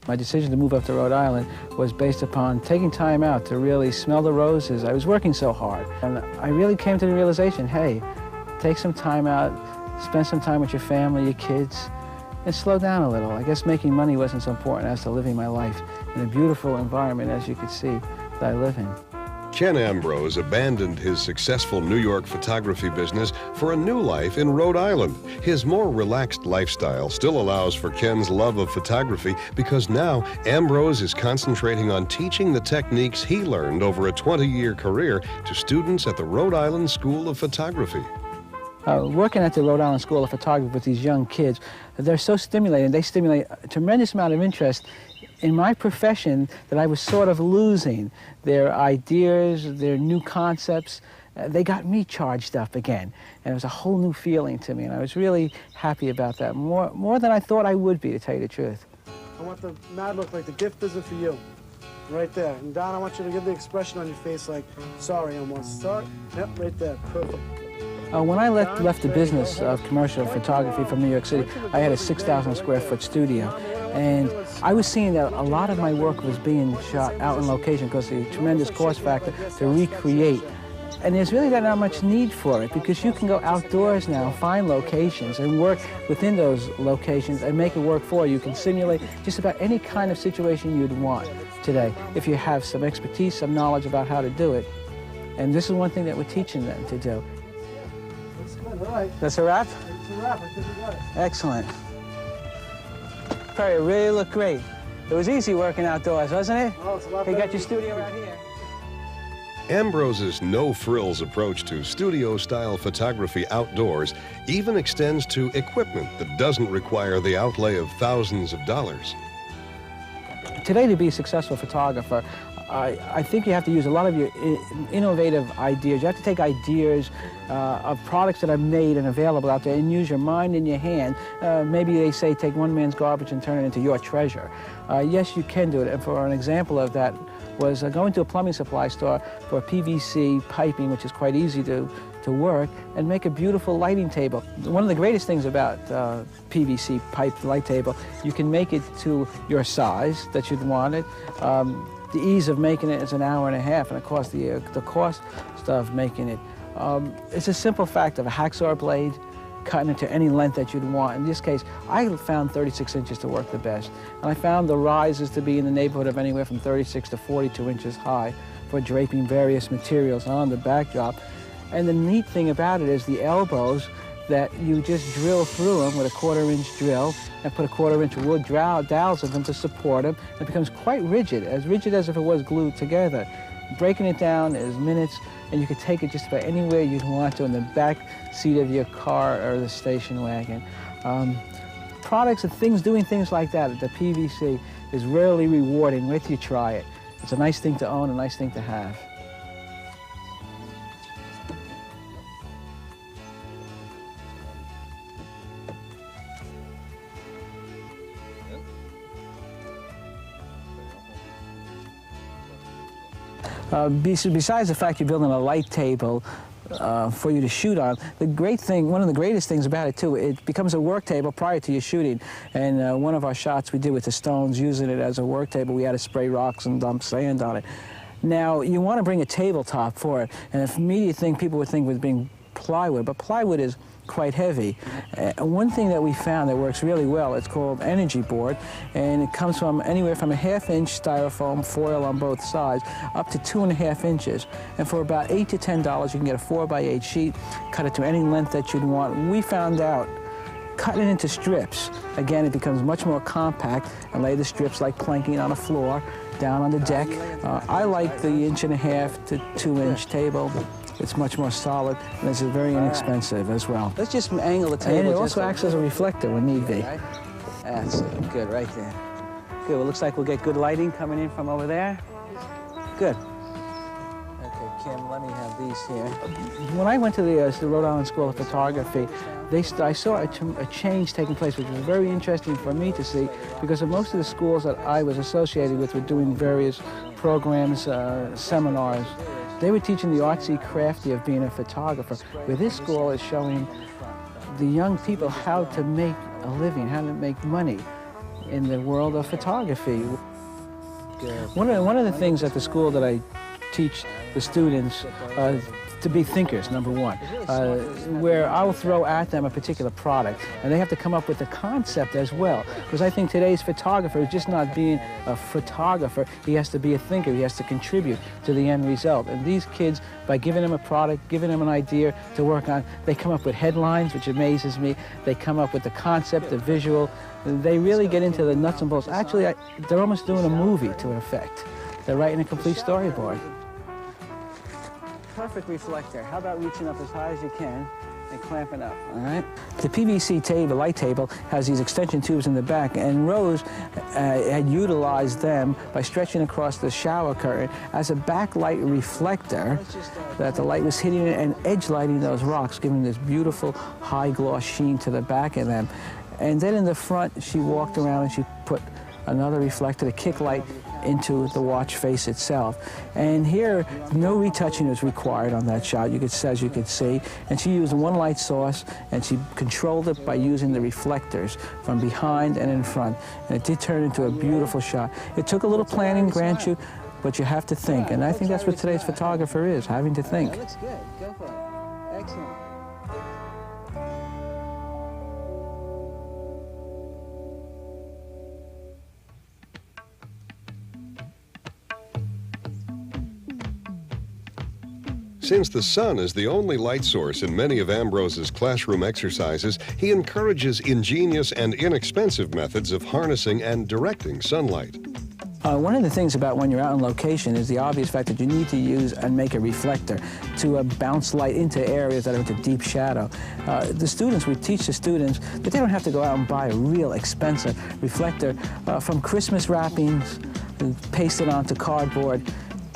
My decision to move up to Rhode Island was based upon taking time out to really smell the roses. I was working so hard, and I really came to the realization, hey, take some time out, spend some time with your family, your kids, and slow down a little. I guess making money wasn't so important as to living my life in a beautiful environment, as you could see, that I live in. Ken Ambrose abandoned his successful New York photography business for a new life in Rhode Island. His more relaxed lifestyle still allows for Ken's love of photography because now Ambrose is concentrating on teaching the techniques he learned over a 20-year career to students at the Rhode Island School of Photography. Working at the Rhode Island School of Photography with these young kids, they're so stimulating. They stimulate a tremendous amount of interest in my profession that I was sort of losing. Their ideas, their new concepts, they got me charged up again. And it was a whole new feeling to me, and I was really happy about that, more than I thought I would be, to tell you the truth. I want the mad look like the gift isn't for you. Right there. And Don, I want you to give the expression on your face like, sorry, almost. Sorry. Yep, right there. Perfect. When I left the business of commercial photography from New York City, I had a 6,000 square foot studio. And I was seeing that a lot of my work was being shot out on location because of the tremendous cost factor to recreate. And there's really not much need for it because you can go outdoors now, find locations and work within those locations and make it work for you. You can simulate just about any kind of situation you'd want today if you have some expertise, some knowledge about how to do it. And this is one thing that we're teaching them to do. That's good, all right. That's a wrap? It's a wrap, I think we got it. Excellent. Perry, really looked great. It was easy working outdoors, wasn't it? Oh, it's a lot You better got your studio right here. Ambrose's no-frills approach to studio-style photography outdoors even extends to equipment that doesn't require the outlay of thousands of dollars. Today, to be a successful photographer, I think you have to use a lot of your innovative ideas. You have to take ideas of products that are made and available out there and use your mind and your hand. Maybe they say take one man's garbage and turn it into your treasure. Yes, you can do it. And for an example of that was going to a plumbing supply store for PVC piping, which is quite easy to work, and make a beautiful lighting table. One of the greatest things about PVC pipe light table, you can make it to your size that you'd want it. The ease of making it is an hour and a half, and of course the cost of making it. It's a simple fact of a hacksaw blade cutting it to any length that you'd want. In this case, I found 36 inches to work the best. And I found the rises to be in the neighborhood of anywhere from 36 to 42 inches high for draping various materials on the backdrop. And the neat thing about it is the elbows that you just drill through them with a 1/4-inch drill and put a 1/4-inch wood dowels in them to support them. It becomes quite rigid as if it was glued together. Breaking it down is minutes, and you can take it just about anywhere you want to in the back seat of your car or the station wagon. Products and things, doing things like that, the PVC is rarely rewarding. Wait till you try it. It's a nice thing to own, a nice thing to have. Besides the fact you're building a light table for you to shoot on, the great thing, one of the greatest things about it too, it becomes a work table prior to your shooting. And one of our shots we did with the stones, using it as a work table, we had to spray rocks and dump sand on it. Now, you want to bring a tabletop for it, and the immediate thing people would think was being plywood, but plywood is quite heavy. One thing that we found that works really well, it's called energy board, and it comes from anywhere from a 1/2-inch styrofoam foil on both sides up to 2.5 inches. And for about $8 to $10, you can get a 4x8 sheet, cut it to any length that you'd want. We found out cutting it into strips, again, it becomes much more compact, and lay the strips like planking on a floor, down on the deck. I like the 1.5 to 2-inch table. It's much more solid, and it's very inexpensive as well. Let's just angle the table. And it also acts as a reflector when need be. That's it. Good, right there. Good. Well, looks like we'll get good lighting coming in from over there. Good. Okay, Kim, let me have these here. When I went to the Rhode Island School of Photography, I saw a change taking place, which was very interesting for me to see, because of most of the schools that I was associated with were doing various programs, seminars. They were teaching the artsy, crafty of being a photographer, where this school is showing the young people how to make a living, how to make money. in the world of photography. One of the things at the school that I teach the students to be thinkers, number one, where I will throw at them a particular product, and they have to come up with a concept as well. Because I think today's photographer is just not being a photographer, he has to be a thinker, he has to contribute to the end result. And these kids, by giving them a product, giving them an idea to work on, they come up with headlines, which amazes me, they come up with the concept, the visual, they really get into the nuts and bolts. Actually, they're almost doing a movie to an effect. They're writing a complete storyboard. Perfect reflector. How about reaching up as high as you can and clamping up, all right? The PVC table, light table, has these extension tubes in the back, and Rose had utilized them by stretching across the shower curtain as a backlight reflector that the light was hitting it and edge lighting those rocks, giving this beautiful high gloss sheen to the back of them. And then in the front, she walked around and she put another reflector, a kick light, into the watch face itself. And here, no retouching was required on that shot, as you could see. And she used one light source, and she controlled it by using the reflectors from behind and in front. And it did turn into a beautiful shot. It took a little planning, grant you, but you have to think. And I think that's what today's photographer is, having to think. That looks good. Go for it. Excellent. Since the sun is the only light source in many of Ambrose's classroom exercises, he encourages ingenious and inexpensive methods of harnessing and directing sunlight. One of the things about when you're out on location is the obvious fact that you need to use and make a reflector to bounce light into areas that are into deep shadow. We teach the students that they don't have to go out and buy a real expensive reflector. From Christmas wrappings pasted onto cardboard,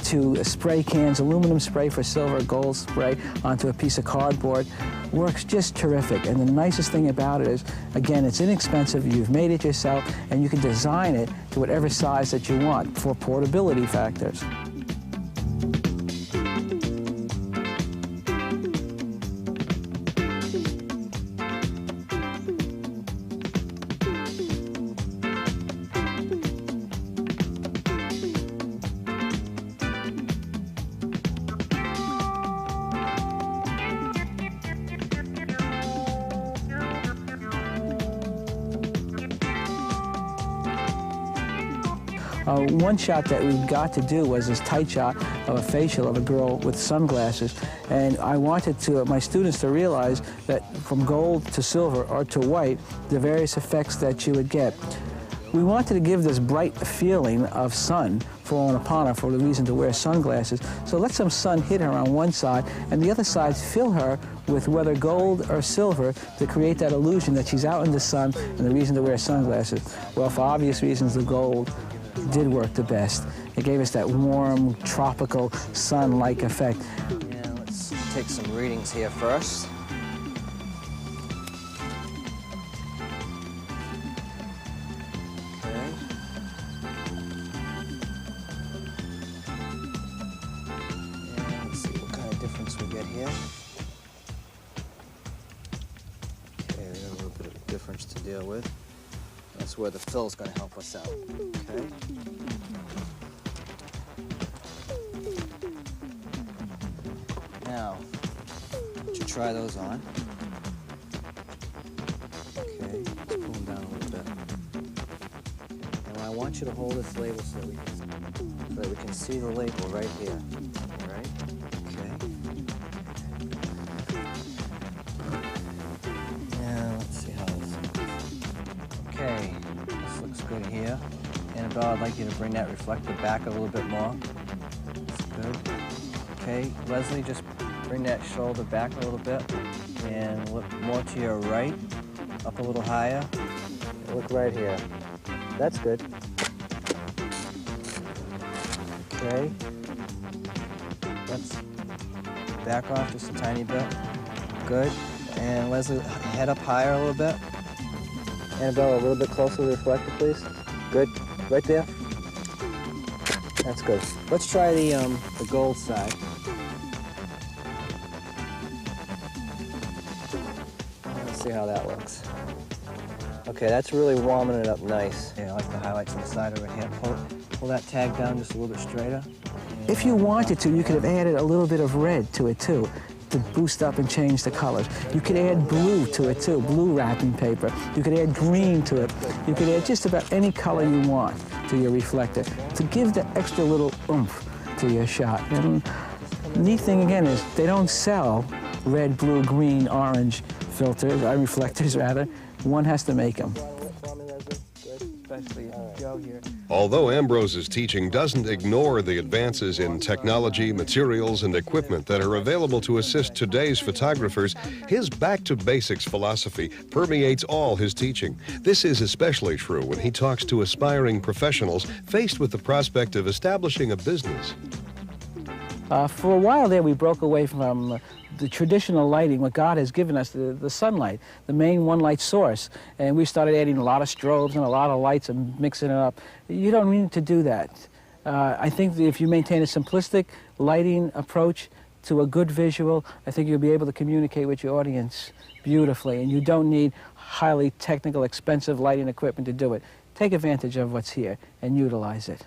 to spray cans, aluminum spray for silver, gold spray onto a piece of cardboard, works just terrific. And the nicest thing about it is, again, it's inexpensive, you've made it yourself, and you can design it to whatever size that you want for portability factors. One shot that we got to do was this tight shot of a facial of a girl with sunglasses, and I wanted my students to realize that from gold to silver or to white, the various effects that you would get. We wanted to give this bright feeling of sun falling upon her for the reason to wear sunglasses. So let some sun hit her on one side, and the other side fill her with whether gold or silver to create that illusion that she's out in the sun and the reason to wear sunglasses. Well, for obvious reasons, the gold did work the best. It gave us that warm, tropical, sun-like effect. Yeah, let's take some readings here first. Okay. And let's see what kind of difference we get here. Okay, we got a little bit of difference to deal with. That's where the fill's going to help us out. Okay. Now, why don't you try those on? Okay, let's pull them down a little bit. And I want you to hold this label so that we can see the label right here. All right? Okay. Now, let's see how this looks. Okay, this looks good here. Annabelle, I'd like you to bring that reflector back a little bit more. That's good. Okay, Leslie, just bring that shoulder back a little bit and look more to your right, up a little higher. Look right here. That's good. Okay. Let's back off just a tiny bit. Good. And Leslie, head up higher a little bit. Annabelle, a little bit closer to the reflector, please. Good. Right there. That's good. Let's try the gold side. Let's see how that looks. Okay, that's really warming it up nice. Yeah, I like the highlights on the side over here. Pull that tag down just a little bit straighter. If you wanted to, you could have added a little bit of red to it too, to boost up and change the colors. You could add blue to it too, blue wrapping paper. You could add green to it. You could add just about any color you want to your reflector to give the extra little oomph to your shot. And the neat thing again is they don't sell red, blue, green, orange filters, or reflectors rather. One has to make them. Especially Joe here. Although Ambrose's teaching doesn't ignore the advances in technology, materials, and equipment that are available to assist today's photographers, his back-to-basics philosophy permeates all his teaching. This is especially true when he talks to aspiring professionals faced with the prospect of establishing a business. For a while there, we broke away from the traditional lighting, what God has given us, the sunlight, the main one-light source. And we started adding a lot of strobes and a lot of lights and mixing it up. You don't need to do that. I think that if you maintain a simplistic lighting approach to a good visual, I think you'll be able to communicate with your audience beautifully. And you don't need highly technical, expensive lighting equipment to do it. Take advantage of what's here and utilize it.